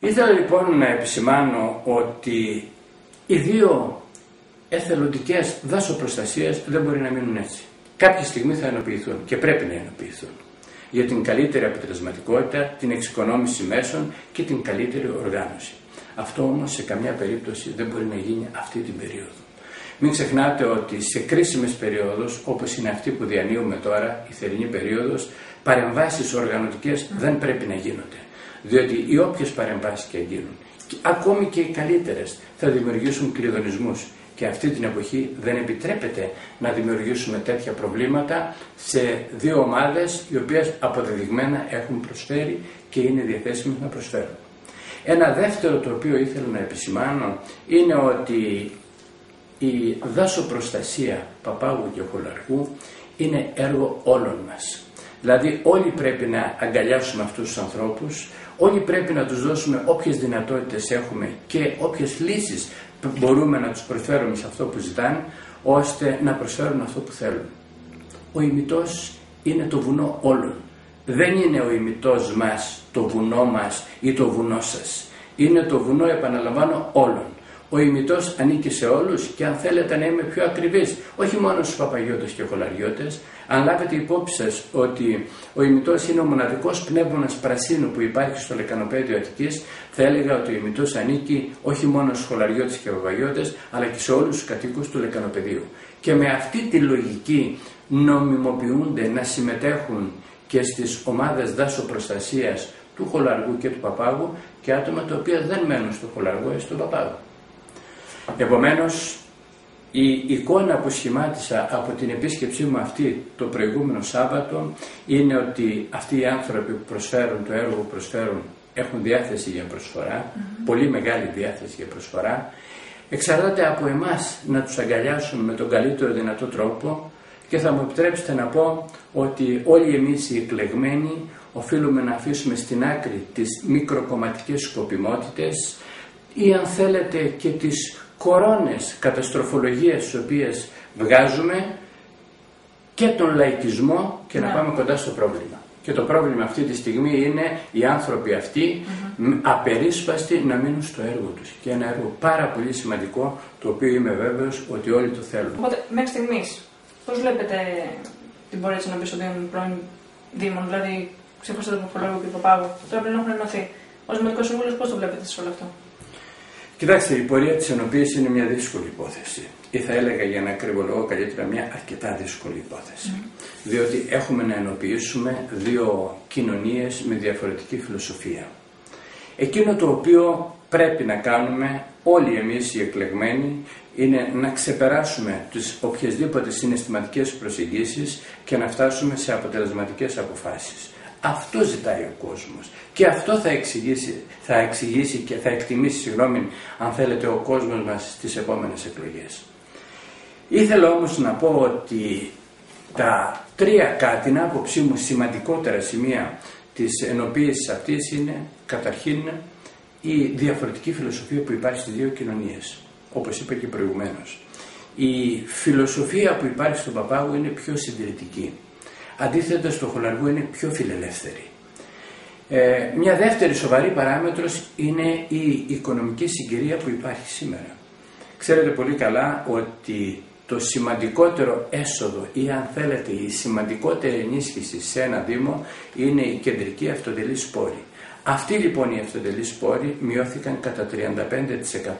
Ήθελα λοιπόν να επισημάνω ότι οι δύο εθελοντικές δασοπροστασίες δεν μπορεί να μείνουν έτσι. Κάποια στιγμή θα ενοποιηθούν και πρέπει να ενοποιηθούν για την καλύτερη αποτελεσματικότητα, την εξοικονόμηση μέσων και την καλύτερη οργάνωση. Αυτό όμως σε καμιά περίπτωση δεν μπορεί να γίνει αυτή την περίοδο. Μην ξεχνάτε ότι σε κρίσιμες περιόδους, όπως είναι αυτή που διανύουμε τώρα, η θερινή περίοδος, παρεμβάσεις οργανωτικές δεν πρέπει να γίνονται. Διότι οι όποιες παρεμβάσεις και γίνουν, ακόμη και οι καλύτερες, θα δημιουργήσουν κλειδονισμούς. Και αυτή την εποχή δεν επιτρέπεται να δημιουργήσουμε τέτοια προβλήματα σε δύο ομάδες οι οποίες αποδεδειγμένα έχουν προσφέρει και είναι διαθέσιμες να προσφέρουν. Ένα δεύτερο το οποίο ήθελα να επισημάνω είναι ότι η δασοπροστασία Παπάγου και Χολαργού είναι έργο όλων μας. Δηλαδή όλοι πρέπει να αγκαλιάσουμε αυτούς τους ανθρώπους, όλοι πρέπει να τους δώσουμε όποιες δυνατότητες έχουμε και όποιες λύσεις μπορούμε να τους προσφέρουμε σε αυτό που ζητάνε, ώστε να προσφέρουν αυτό που θέλουν. Ο ημιτός είναι το βουνό όλων. Δεν είναι ο ημιτός μας, το βουνό μας ή το βουνό σας. Είναι το βουνό, επαναλαμβάνω, όλων. Ο ημιτός ανήκει σε όλους και αν θέλετε να είμαι πιο ακριβής, όχι μόνο στους Παπαγιώτες και Χολαριώτες, αν λάβετε υπόψη σας ότι ο ημιτός είναι ο μοναδικός πνεύμονας πρασίνου που υπάρχει στο Λεκανοπέδιο Αττικής, θα έλεγα ότι ο ημιτός ανήκει όχι μόνο στους Χολαριώτες και Παπαγιώτες, αλλά και σε όλους τους κατοίκους του Λεκανοπεδίου. Και με αυτή τη λογική νομιμοποιούνται να συμμετέχουν και στις ομάδες δάσοπροστασίας του Χολαργού και του Παπάγου και άτομα τα οποία δεν μένουν στο Χολαργό ή στον Παπάγο. Επομένως, η εικόνα που σχημάτισα από την επίσκεψή μου αυτή το προηγούμενο Σάββατο είναι ότι αυτοί οι άνθρωποι που προσφέρουν το έργο που προσφέρουν έχουν διάθεση για προσφορά, πολύ μεγάλη διάθεση για προσφορά. Εξαρτάται από εμάς να τους αγκαλιάσουμε με τον καλύτερο δυνατό τρόπο και θα μου επιτρέψετε να πω ότι όλοι εμείς οι εκλεγμένοι οφείλουμε να αφήσουμε στην άκρη τις μικροκομματικές σκοπιμότητες ή αν θέλετε και τις κορώνες καταστροφολογίες τις οποίες βγάζουμε και τον λαϊκισμό και να πάμε κοντά στο πρόβλημα. Και το πρόβλημα αυτή τη στιγμή είναι οι άνθρωποι αυτοί απερίσπαστοι να μείνουν στο έργο τους. Και ένα έργο πάρα πολύ σημαντικό, το οποίο είμαι βέβαιος ότι όλοι το θέλουν. Οπότε, μέχρι στιγμής, πώς βλέπετε την πορεία της ενοποίησης των πρώην Δήμων, δηλαδή ξεχωριστά τον Χολαργό και τον Παπάγο, τώρα πριν έχουν ενωθεί. Ως Δημοτικός Σύμβουλος, πώς το βλέπετε σε όλο αυτό? Κοιτάξτε, η πορεία της ενοποίησης είναι μια δύσκολη υπόθεση. Ή θα έλεγα, για να ακριβολογώ καλύτερα, μια αρκετά δύσκολη υπόθεση. Διότι έχουμε να ενοποιήσουμε δύο κοινωνίες με διαφορετική φιλοσοφία. Εκείνο το οποίο πρέπει να κάνουμε όλοι εμείς οι εκλεγμένοι είναι να ξεπεράσουμε τις οποιασδήποτε συναισθηματικές προσεγγίσεις και να φτάσουμε σε αποτελεσματικές αποφάσεις. Αυτό ζητάει ο κόσμος και αυτό θα εξηγήσει και θα εκτιμήσει, αν θέλετε, ο κόσμος μας στις επόμενες εκλογές. Ήθελα όμως να πω ότι τα τρία, κατά την άποψή μου, σημαντικότερα σημεία της ενοποίησης αυτής είναι, καταρχήν, η διαφορετική φιλοσοφία που υπάρχει στις δύο κοινωνίες, όπως είπα και προηγουμένως. Η φιλοσοφία που υπάρχει στον Παπάγο είναι πιο συντηρητική. Αντίθετα, στο Χολαργό είναι πιο φιλελεύθερη. Μια δεύτερη σοβαρή παράμετρος είναι η οικονομική συγκυρία που υπάρχει σήμερα. Ξέρετε πολύ καλά ότι το σημαντικότερο έσοδο ή αν θέλετε η σημαντικότερη ενίσχυση σε ένα Δήμο είναι η κεντρική αυτοτελής πόρη. Αυτοί λοιπόν οι αυτοτελείς πόροι μειώθηκαν κατά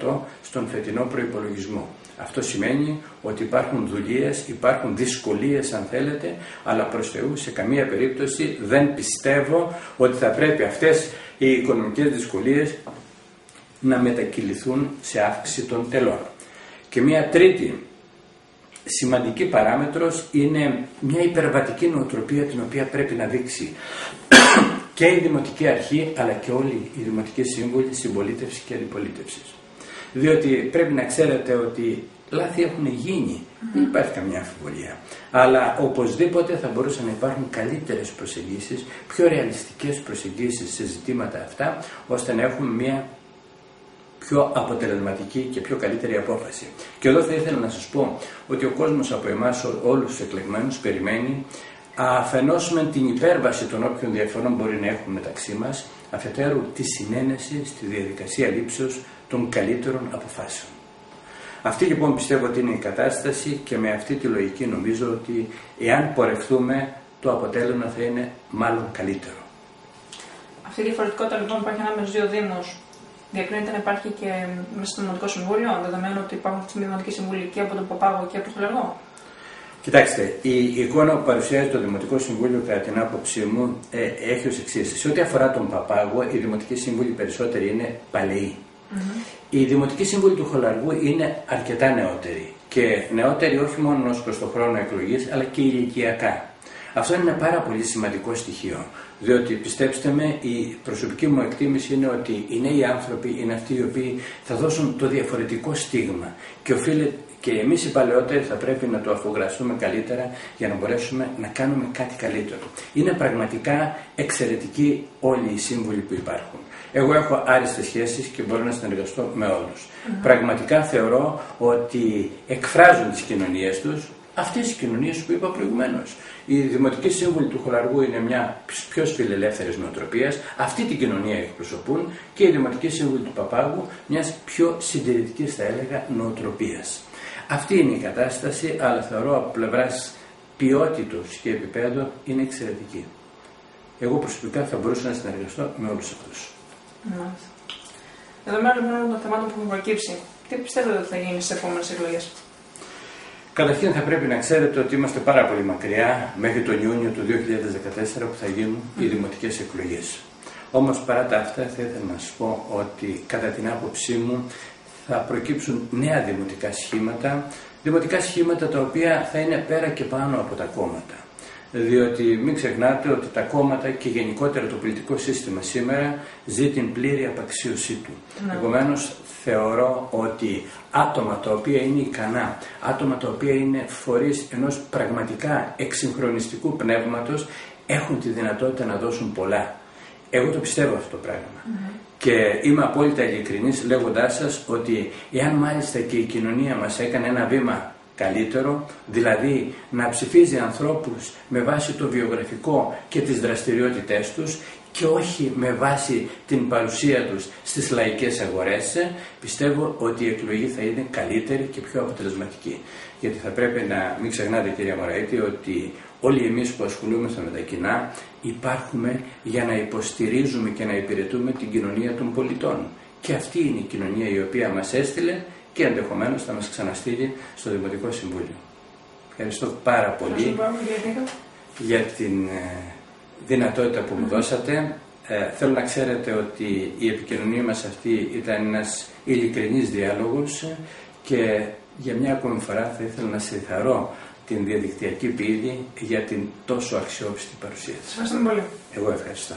35% στον φετινό προϋπολογισμό. Αυτό σημαίνει ότι υπάρχουν δουλειές, υπάρχουν δυσκολίες αν θέλετε, αλλά προς Θεού σε καμία περίπτωση δεν πιστεύω ότι θα πρέπει αυτές οι οικονομικές δυσκολίες να μετακυληθούν σε αύξηση των τελών. Και μια τρίτη σημαντική παράμετρος είναι μια υπερβατική νοοτροπία την οποία πρέπει να δείξει και η Δημοτική Αρχή αλλά και όλοι οι Δημοτικοί Σύμβουλοι συμπολίτευσης και αντιπολίτευσης. Διότι πρέπει να ξέρετε ότι λάθη έχουν γίνει, δεν υπάρχει καμιά αμφιβολία. Αλλά οπωσδήποτε θα μπορούσαν να υπάρχουν καλύτερες προσεγγίσεις, πιο ρεαλιστικές προσεγγίσεις σε ζητήματα αυτά, ώστε να έχουμε μια πιο αποτελεσματική και πιο καλύτερη απόφαση. Και εδώ θα ήθελα να σας πω ότι ο κόσμος από εμάς, όλους τους εκλεγμένους, περιμένει αφενός με την υπέρβαση των όποιων διαφορών μπορεί να έχουμε μεταξύ μας, αφετέρου τη συνένεση στη διαδικασία λήψεως των καλύτερων αποφάσεων. Αυτή λοιπόν πιστεύω ότι είναι η κατάσταση και με αυτή τη λογική νομίζω ότι εάν πορευτούμε το αποτέλεσμα θα είναι μάλλον καλύτερο. Αυτή η διαφορετικότητα λοιπόν που υπάρχει ανάμεσα στους δύο Δήμους διακρίνεται να υπάρχει και μέσα στο Δημοτικό Συμβούλιο, δεδομένου ότι υπάρχουν αυτοί οι Δημοτικοί Συμβούλοι και από τον Παπάγο και από τον Χολαργό. Κοιτάξτε, η εικόνα που παρουσιάζει το Δημοτικό Συμβούλιο, κατά την άποψή μου, έχει ως εξής. Σε ό,τι αφορά τον Παπάγο, οι Δημοτικοί Σύμβουλοι περισσότεροι είναι παλαιοί. Οι Δημοτικοί Σύμβουλοι του Χολαργού είναι αρκετά νεότεροι. Και νεότεροι όχι μόνο ως προς το χρόνο εκλογής, αλλά και ηλικιακά. Αυτό είναι ένα πάρα πολύ σημαντικό στοιχείο. Διότι πιστέψτε με, η προσωπική μου εκτίμηση είναι ότι οι νέοι άνθρωποι είναι αυτοί οι οποίοι θα δώσουν το διαφορετικό στίγμα. Και εμείς οι παλαιότεροι θα πρέπει να το αφογκραστούμε καλύτερα για να μπορέσουμε να κάνουμε κάτι καλύτερο. Είναι πραγματικά εξαιρετικοί όλοι οι σύμβουλοι που υπάρχουν. Εγώ έχω άριστες σχέσεις και μπορώ να συνεργαστώ με όλους. Πραγματικά θεωρώ ότι εκφράζουν τις κοινωνίες τους αυτές οι κοινωνίες που είπα προηγουμένως. Οι Δημοτικοί Σύμβουλοι του Χολαργού είναι μια πιο φιλελεύθερης νοοτροπίας, αυτή την κοινωνία εκπροσωπούν, και οι Δημοτικοί Σύμβουλοι του Παπάγου μιας πιο συντηρητικής, θα έλεγα, νοοτροπίας. Αυτή είναι η κατάσταση, αλλά θεωρώ από πλευράς ποιότητος και επίπεδου είναι εξαιρετική. Εγώ προσωπικά θα μπορούσα να συνεργαστώ με όλους αυτούς. Δεδομένου λοιπόν των θεμάτων που έχουν προκύψει, τι πιστεύετε ότι θα γίνει στις επόμενες εκλογές? Καταρχήν θα πρέπει να ξέρετε ότι είμαστε πάρα πολύ μακριά μέχρι τον Ιούνιο του 2014 που θα γίνουν οι δημοτικές εκλογές. Όμως παρά τα αυτά θα ήθελα να σας πω ότι κατά την άποψή μου θα προκύψουν νέα δημοτικά σχήματα τα οποία θα είναι πέρα και πάνω από τα κόμματα. Διότι μην ξεχνάτε ότι τα κόμματα και γενικότερα το πολιτικό σύστημα σήμερα ζει την πλήρη απαξίωσή του. Επομένως θεωρώ ότι άτομα τα οποία είναι ικανά, άτομα τα οποία είναι φορείς ενός πραγματικά εξυγχρονιστικού πνεύματος έχουν τη δυνατότητα να δώσουν πολλά. Εγώ το πιστεύω αυτό το πράγμα. Και είμαι απόλυτα ειλικρινής λέγοντάς σας ότι εάν μάλιστα και η κοινωνία μας έκανε ένα βήμα καλύτερο, δηλαδή να ψηφίζει ανθρώπους με βάση το βιογραφικό και τις δραστηριότητές τους και όχι με βάση την παρουσία τους στις λαϊκές αγορές, πιστεύω ότι η εκλογή θα είναι καλύτερη και πιο αποτελεσματική. Γιατί θα πρέπει να μην ξεχνάτε, κυρία Μωραήτη, ότι όλοι εμείς που ασχολούμαστε με τα κοινά υπάρχουμε για να υποστηρίζουμε και να υπηρετούμε την κοινωνία των πολιτών. Και αυτή είναι η κοινωνία η οποία μας έστειλε και ενδεχομένως θα μας ξαναστείλει στο Δημοτικό Συμβούλιο. Ευχαριστώ πάρα πολύ για την δυνατότητα που μου δώσατε. Θέλω να ξέρετε ότι η επικοινωνία μας αυτή ήταν ένας ειλικρινής διάλογος και για μια ακόμη φορά θα ήθελα να συγχαρώ την διαδικτυακή πύλη για την τόσο αξιόπιστη παρουσία της. Ευχαριστούμε πολύ. Εγώ ευχαριστώ.